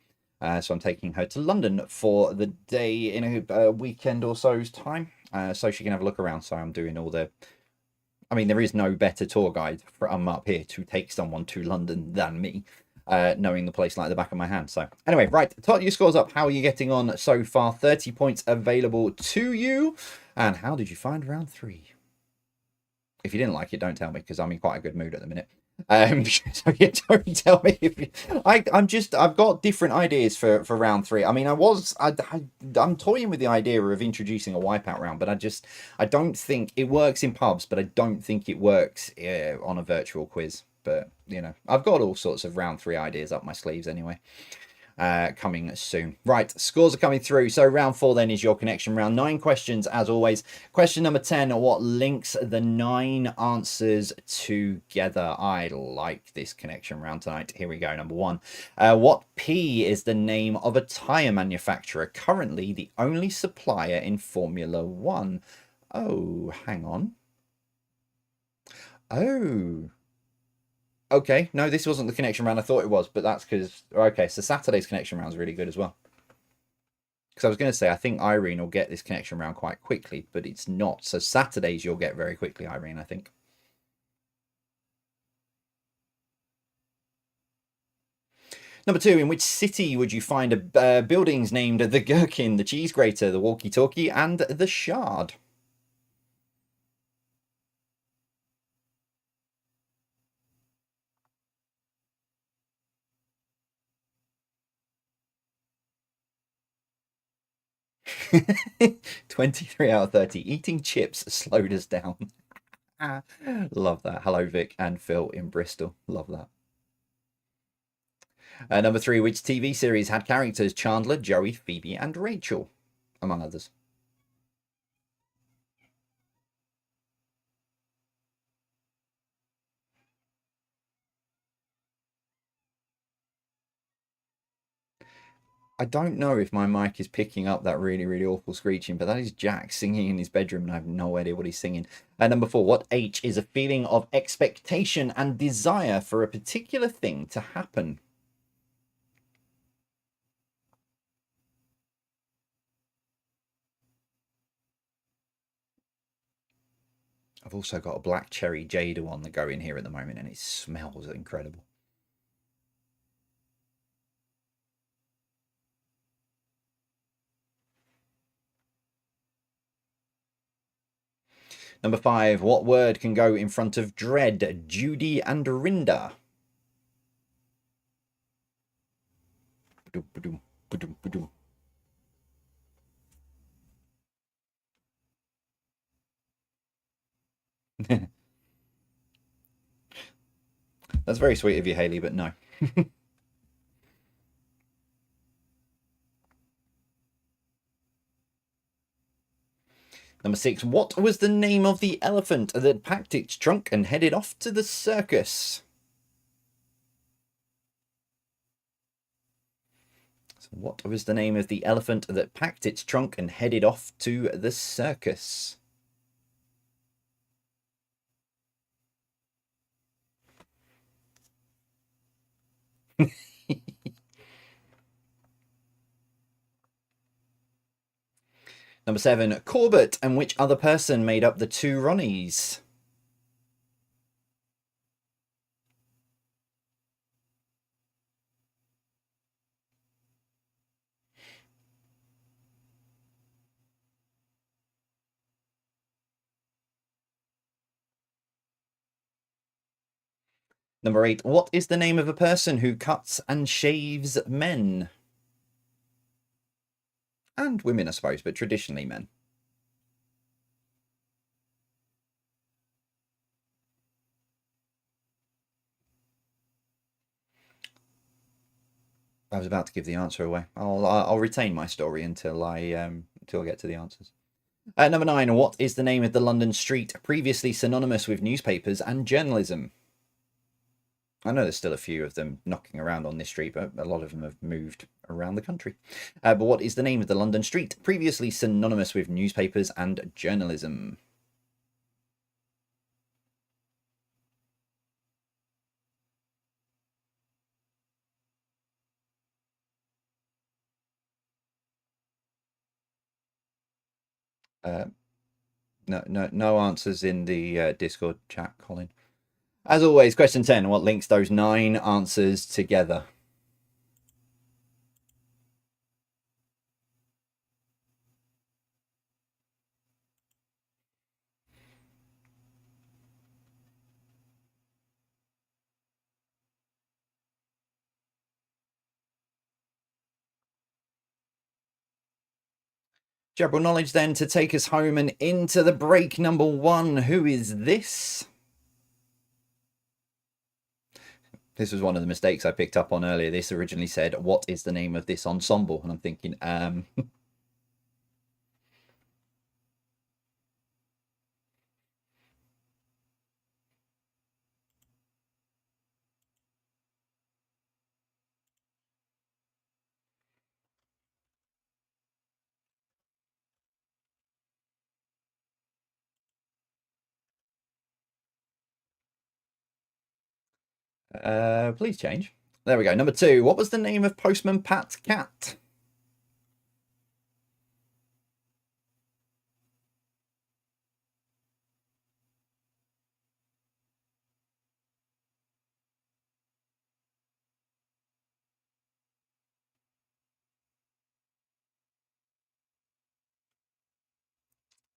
So I'm taking her to London for the day in a weekend or so's time, so she can have a look around. So I'm doing all the... I mean, there is no better tour guide from up here to take someone to London than me. Knowing the place like the back of my hand. So anyway, right, tot your scores up. How are you getting on so far? 30 points available to you. And how did you find round 3? If you didn't like it, don't tell me because I'm in quite a good mood at the minute. So yeah, don't tell me if you, I've got different ideas for round three. I mean, I'm toying with the idea of introducing a wipeout round, but I don't think it works in pubs, but I don't think it works on a virtual quiz. But you know, I've got all sorts of round three ideas up my sleeves anyway, coming soon. Right, scores are coming through. So round four then is your connection round. 9 questions as always. Question number 10, what links the 9 answers together? I like this connection round tonight. Here we go. Number 1. What P is the name of a tyre manufacturer, currently the only supplier in Formula 1? Oh, hang on. Oh, okay. No, this wasn't the connection round I thought it was, but that's because... Okay, so Saturday's connection round is really good as well. Because I was going to say, I think Irene will get this connection round quite quickly, but it's not. So Saturdays you'll get very quickly, Irene, I think. Number 2, in which city would you find buildings named the Gherkin, the Cheese Grater, the Walkie Talkie, and the Shard? (23 out of 30). Eating chips slowed us down. Love that. Hello, Vic and Phil in Bristol. Love that. Number 3, which TV series had characters Chandler, Joey, Phoebe, and Rachel, among others? I don't know if my mic is picking up that really, really awful screeching, but that is Jack singing in his bedroom, and I have no idea what he's singing. Number 4, what H is a feeling of expectation and desire for a particular thing to happen? I've also got a black cherry Jada on the go in here at the moment, and it smells incredible. Number 5, what word can go in front of Dread, Judy, and Rinda? That's very sweet of you, Haley, but no. Number 6, what was the name of the elephant that packed its trunk and headed off to the circus? So what was the name of the elephant that packed its trunk and headed off to the circus? Number 7, Corbett and which other person made up the 2 Ronnies? Number 8, what is the name of a person who cuts and shaves men? And women, I suppose, but traditionally men. I was about to give the answer away. I'll retain my story until I get to the answers. Number 9, what is the name of the London street previously synonymous with newspapers and journalism? I know there's still a few of them knocking around on this street, but a lot of them have moved around the country. But what is the name of the London street previously synonymous with newspapers and journalism? No answers in the Discord chat, Colin. As always, question 10, what links those 9 answers together? General knowledge then to take us home and into the break number 1. Who is this? This was one of the mistakes I picked up on earlier. This originally said, what is the name of this ensemble? And I'm thinking, please change. There we go. Number 2. What was the name of Postman Pat's cat?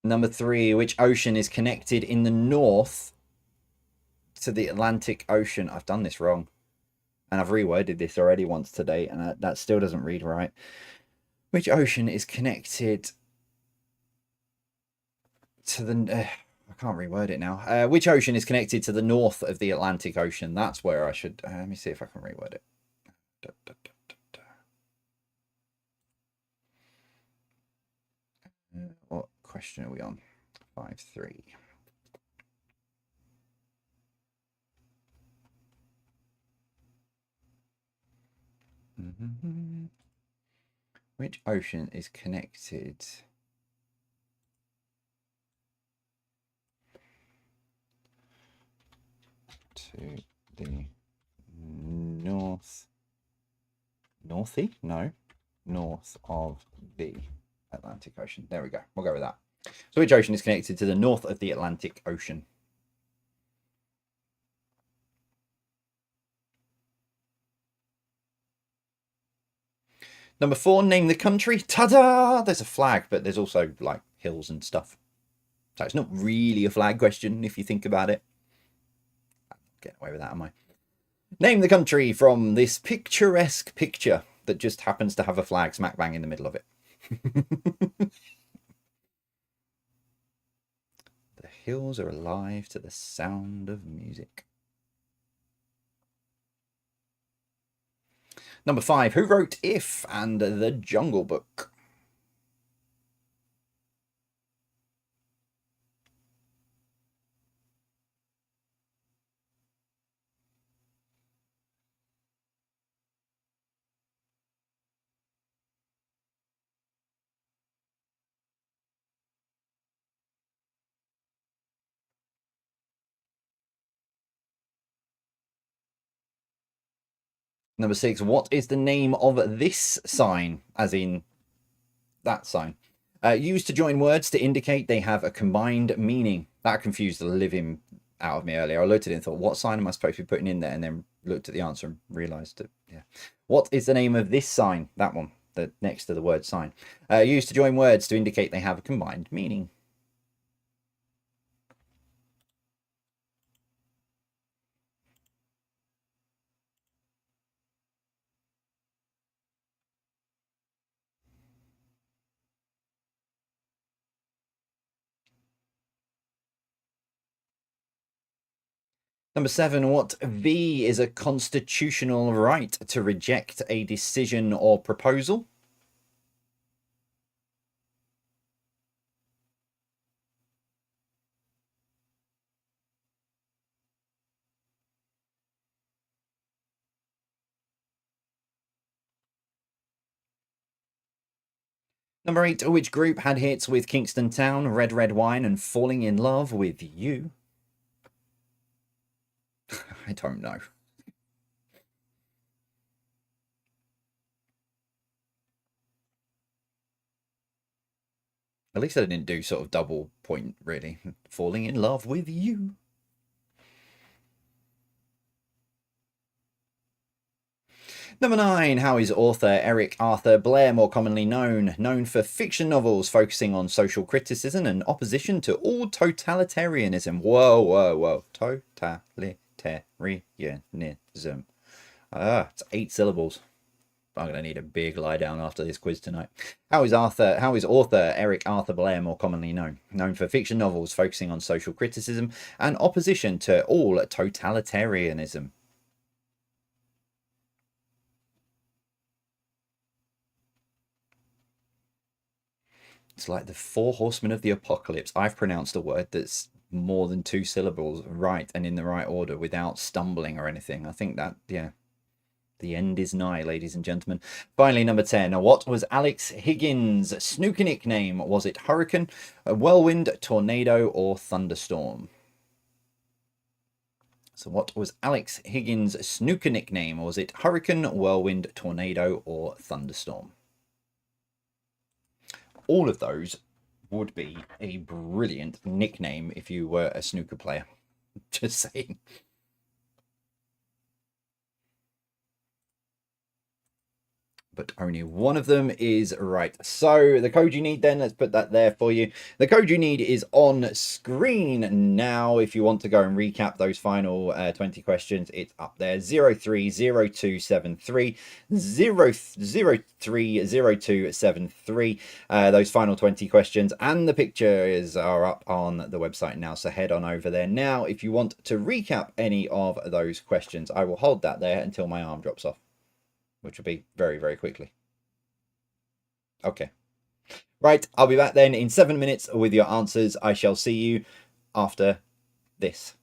Number 3. Which ocean is connected in the north to the Atlantic Ocean? I've done this wrong. And I've reworded this already once today, and that still doesn't read right. Which ocean is connected to the... I can't reword it now. Which ocean is connected to the north of the Atlantic Ocean? That's where I should... let me see if I can reword it. What question are we on? 5-3. Which ocean is connected to the north of the Atlantic Ocean? There we go. We'll go with that. So which ocean is connected to the north of the Atlantic Ocean? Number 4, name the country. Ta-da! There's a flag, but there's also like hills and stuff. So it's not really a flag question if you think about it. Get away with that, am I? Name the country from this picturesque picture that just happens to have a flag smack bang in the middle of it. The hills are alive to the sound of music. Number 5, who wrote If and the Jungle Book? Number 6, what is the name of this sign, as in that sign? Used to join words to indicate they have a combined meaning. That confused the living out of me earlier. I looked at it and thought, what sign am I supposed to be putting in there? And then looked at the answer and realised that, yeah. What is the name of this sign? That one, the next to the word sign. Used to join words to indicate they have a combined meaning. Number 7, what V is a constitutional right to reject a decision or proposal? Number 8, which group had hits with Kingston Town, Red Red Wine, and Falling in Love with You? I don't know. At least I didn't do sort of double point, really. Falling in Love with You. Number 9, how is author Eric Arthur Blair more commonly known? Known for fiction novels focusing on social criticism and opposition to all totalitarianism. Whoa, whoa, whoa. Totalitarianism. It's 8 syllables. I'm going to need a big lie down after this quiz tonight. How is author Eric Arthur Blair more commonly known? Known for fiction novels focusing on social criticism and opposition to all totalitarianism. It's like the Four Horsemen of the Apocalypse. I've pronounced a word that's more than 2 syllables right and in the right order without stumbling or anything. I think that, yeah, the end is nigh, ladies and gentlemen. Finally, number 10. What was Alex Higgins' snooker nickname? Was it Hurricane, Whirlwind, Tornado, or Thunderstorm? So what was Alex Higgins' snooker nickname? Was it Hurricane, Whirlwind, Tornado, or Thunderstorm? All of those would be a brilliant nickname if you were a snooker player. Just saying. But only one of them is right. So the code you need then, let's put that there for you. The code you need is on screen now. If you want to go and recap those final 20 questions, it's up there. 030273 0030273. Those final 20 questions and the pictures are up on the website now. So head on over there now if you want to recap any of those questions. I will hold that there until my arm drops off, which will be very, very quickly. Okay. Right, I'll be back then in 7 minutes with your answers. I shall see you after this.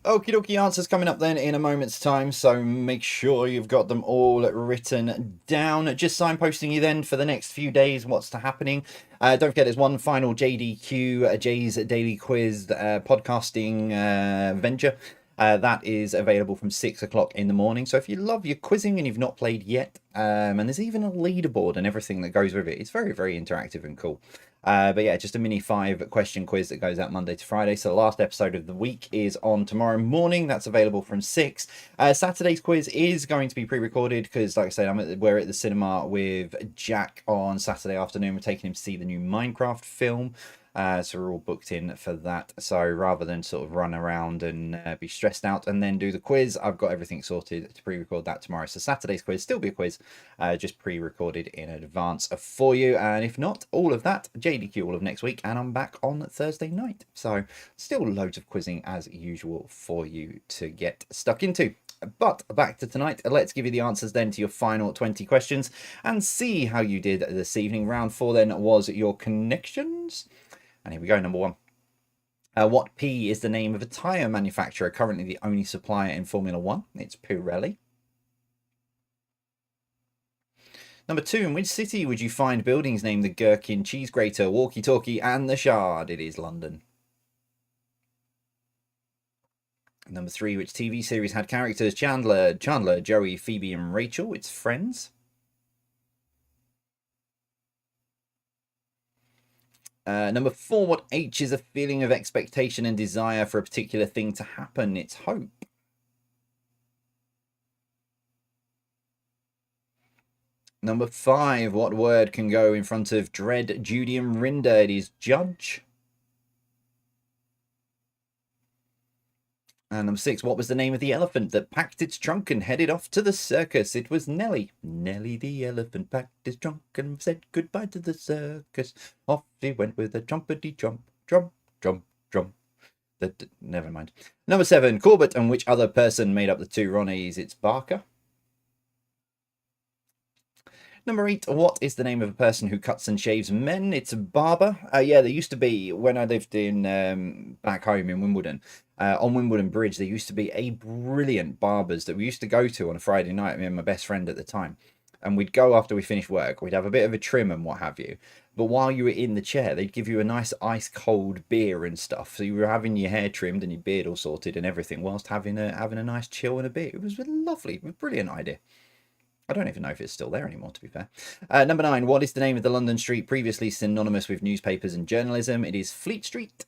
Okie dokie, answers coming up then in a moment's time, so make sure you've got them all written down. Just signposting you then for the next few days what's happening. Don't forget there's one final JDQ, Jay's Daily Quiz podcasting venture. That is available from 6 o'clock in the morning. So if you love your quizzing and you've not played yet, and there's even a leaderboard and everything that goes with it, it's very, very interactive and cool. But yeah, just a mini 5-question quiz that goes out Monday to Friday. So the last episode of the week is on tomorrow morning. That's available from 6. Saturday's quiz is going to be pre-recorded because, like I said, we're at the cinema with Jack on Saturday afternoon. We're taking him to see the new Minecraft film. So we're all booked in for that. So rather than sort of run around and be stressed out and then do the quiz, I've got everything sorted to pre-record that tomorrow. So Saturday's quiz still be a quiz, just pre-recorded in advance for you. And if not, all of that, JDQ all of next week. And I'm back on Thursday night. So still loads of quizzing as usual for you to get stuck into. But back to tonight, let's give you the answers then to your final 20 questions and see how you did this evening. Round 4 then was your connections. And here we go, number 1. What P is the name of a tyre manufacturer, currently the only supplier in Formula 1? It's Pirelli. Number 2, in which city would you find buildings named the Gherkin, Cheese Grater, Walkie Talkie and the Shard? It is London. Number 3, which TV series had characters Chandler, Joey, Phoebe and Rachel? It's Friends. Number 4, what H is a feeling of expectation and desire for a particular thing to happen? It's hope. Number 5, what word can go in front of Dread, Judy and Rinda? It is judge. And number 6, what was the name of the elephant that packed its trunk and headed off to the circus? It was Nelly. Nelly the elephant packed his trunk and said goodbye to the circus. Off he went with a trumpety trump, trump, trump, trump. Never mind. Number 7, Corbett and which other person made up the 2 Ronnies? It's Barker. Number 8, what is the name of a person who cuts and shaves men? It's a barber. Yeah, there used to be, when I lived in back home in Wimbledon, on Wimbledon Bridge, there used to be a brilliant barbers that we used to go to on a Friday night, me and my best friend at the time. And we'd go after we finished work, we'd have a bit of a trim and what have you. But while you were in the chair, they'd give you a nice ice cold beer and stuff. So you were having your hair trimmed and your beard all sorted and everything, whilst having a nice chill and a beer. It was lovely, a brilliant idea. I don't even know if it's still there anymore, to be fair. Number 9, what is the name of the London street previously synonymous with newspapers and journalism? It is Fleet Street.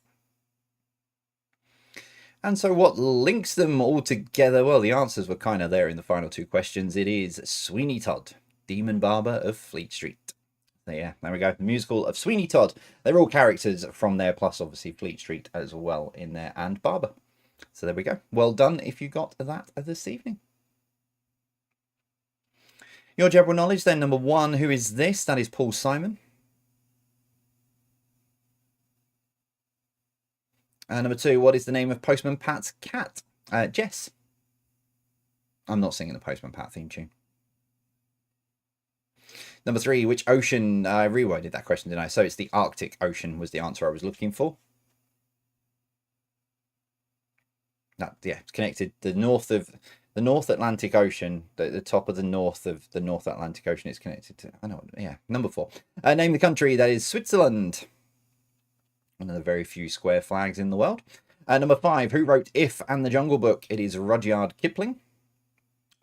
And so what links them all together? Well, the answers were kind of there in the final 2 questions. It is Sweeney Todd, Demon Barber of Fleet Street. So yeah, there we go. The musical of Sweeney Todd. They're all characters from there, plus obviously Fleet Street as well in there, and Barber. So there we go. Well done if you got that this evening. Your general knowledge then, number 1, who is this? That is Paul Simon. Number 2, what is the name of Postman Pat's cat? Jess. I'm not singing the Postman Pat theme tune. Number 3, which ocean? I reworded that question, didn't I? So it's the Arctic Ocean was the answer I was looking for. No, yeah, it's connected. The North Atlantic Ocean, the top of the North Atlantic Ocean is connected to. I know. Yeah, number 4. Name the country. That is Switzerland. One of the very few square flags in the world. Number 5, who wrote If and the Jungle Book? It is Rudyard Kipling,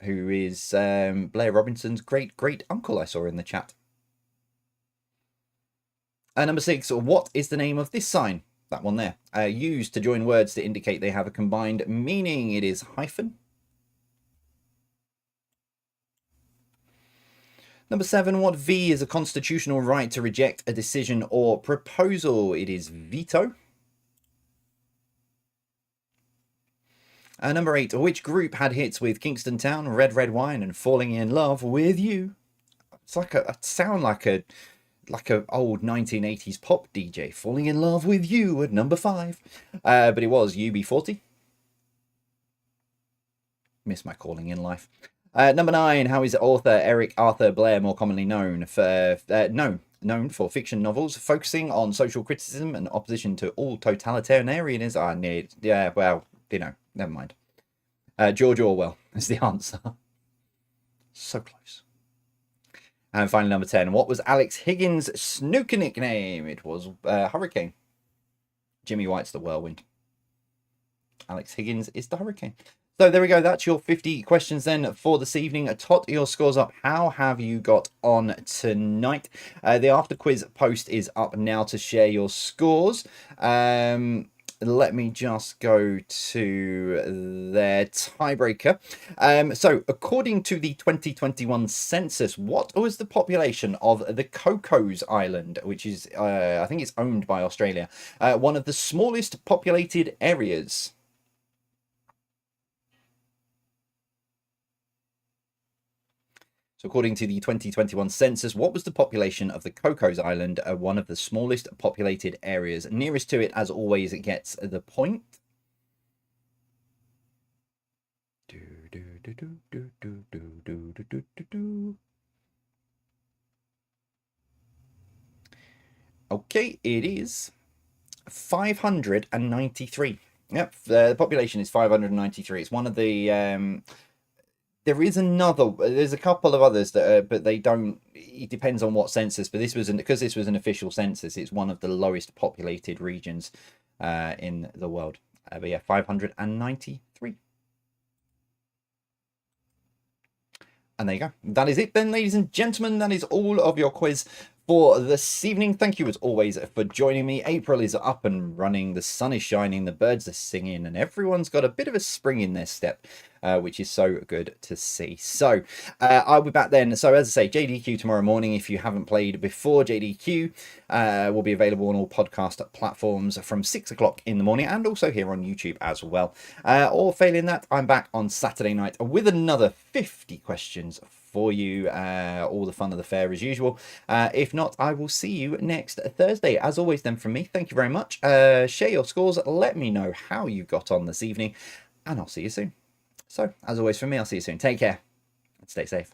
who is Blair Robinson's great uncle I saw in the chat. Number 6, what is the name of this sign? That one there. Used to join words to indicate they have a combined meaning. It is hyphen. Number 7, what V is a constitutional right to reject a decision or proposal? It is veto. Number 8, which group had hits with Kingston Town, Red Red Wine, and Falling in Love with You? It's like a sound like a old 1980s pop DJ. Falling in Love with You at number 5. But it was UB40. Miss my calling in life. Number 9, how is author Eric Arthur Blair more commonly known for known for fiction novels focusing on social criticism and opposition to all totalitarianism? Yeah, well, you know, Never mind. George Orwell is the answer. So close. And finally, number 10. What was Alex Higgins' snooker nickname? It was Hurricane. Jimmy White's the Whirlwind. Alex Higgins is the Hurricane. So there we go. That's your 50 questions then for this evening. Tot your scores up. How have you got on tonight? The after quiz post is up now to share your scores. Let me just go to their tiebreaker. So according to the 2021 census, what was the population of the Cocos Island, which is, I think it's owned by Australia, one of the smallest populated areas? So according to the 2021 census, what was the population of the Cocos Island, one of the smallest populated areas? Nearest to it, as always, it gets the point. Okay, it is 593. Yep, the population is 593. It's one of the... there's a couple of others that are, but they don't, it depends on what census, but because this was an official census, it's one of the lowest populated regions in the world. But yeah, 593. And there you go. That is it then, ladies and gentlemen. That is all of your quiz for this evening. Thank you as always for joining me. April is up and running, the sun is shining, the birds are singing, and everyone's got a bit of a spring in their step, which is so good to see. So I'll be back then. So as I say, JDQ tomorrow morning. If you haven't played before, JDQ will be available on all podcast platforms from 6 o'clock in the morning, and also here on YouTube as well. Or failing that, I'm back on Saturday night with another 50 questions for you. All the fun of the fair as usual. If not, I will see you next Thursday. As always then from me, thank you very much. Share your scores, let me know how you got on this evening, and I'll see you soon. So as always from me, I'll see you soon. Take care and stay safe.